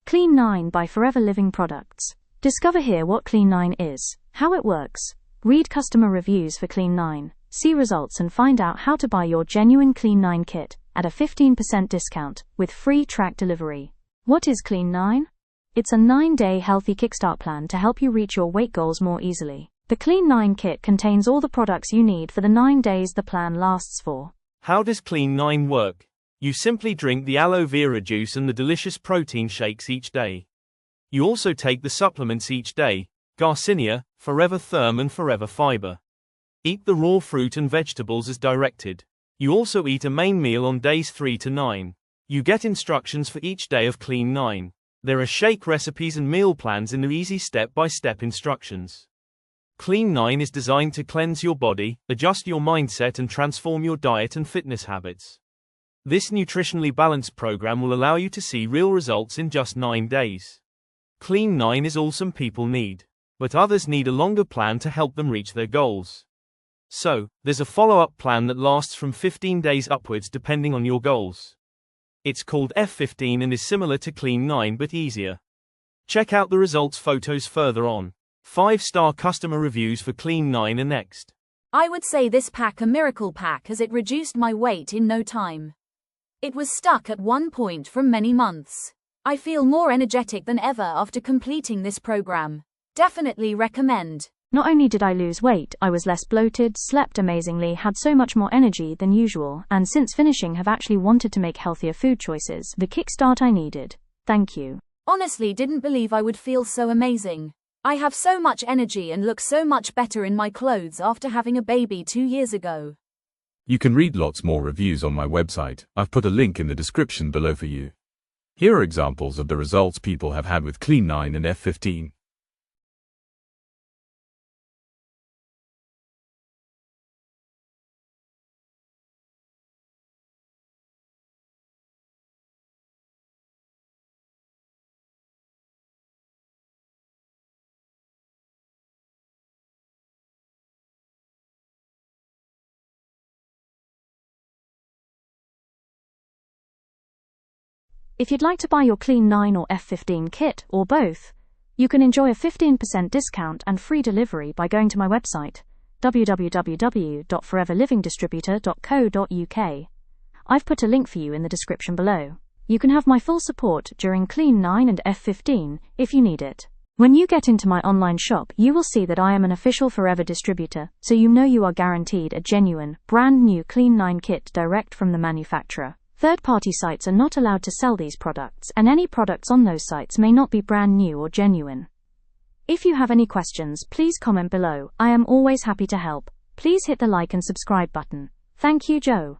Clean 9 by Forever Living Products. Discover here what Clean 9 is, how it works. Read customer reviews for Clean 9, see results and find out how to buy your genuine Clean 9 kit at a 15% discount with free track delivery. What is Clean 9? It's a 9-day healthy kickstart plan to help you reach your weight goals more easily. The Clean 9 kit contains all the products you need for the 9 days the plan lasts for. How does Clean 9 work? You simply drink the Aloe Vera juice and the delicious protein shakes each day. You also take the supplements each day, Garcinia, Forever Therm and Forever Fibre. Eat the raw fruit and vegetables as directed. You also eat a main meal on days 3 to 9. You get instructions for each day of Clean 9. There are shake recipes and meal plans in the easy step-by-step instructions. Clean 9 is designed to cleanse your body, adjust your mindset and transform your diet and fitness habits. This nutritionally balanced program will allow you to see real results in just 9 days. Clean 9 is all some people need, but others need a longer plan to help them reach their goals. So, there's a follow-up plan that lasts from 15 days upwards depending on your goals. It's called F15 and is similar to Clean 9 but easier. Check out the results photos further on. 5-star customer reviews for Clean 9 are next. I would say this pack a miracle pack as it reduced my weight in no time. It was stuck at one point for many months. I feel more energetic than ever after completing this program. Definitely recommend. Not only did I lose weight, I was less bloated, slept amazingly, had so much more energy than usual, and since finishing have actually wanted to make healthier food choices. The kickstart I needed. Thank you. Honestly didn't believe I would feel so amazing. I have so much energy and look so much better in my clothes after having a baby 2 years ago. You can read lots more reviews on my website. I've put a link in the description below for you. Here are examples of the results people have had with Clean 9 and F15. If you'd like to buy your Clean 9 or F15 kit, or both, you can enjoy a 15% discount and free delivery by going to my website, www.foreverlivingdistributor.co.uk. I've put a link for you in the description below. You can have my full support during Clean 9 and F15 if you need it. When you get into my online shop, you will see that I am an official Forever distributor, so you know you are guaranteed a genuine, brand new Clean 9 kit direct from the manufacturer. Third-party sites are not allowed to sell these products, and any products on those sites may not be brand new or genuine. If you have any questions, please comment below. I am always happy to help. Please hit the like and subscribe button. Thank you, Joe.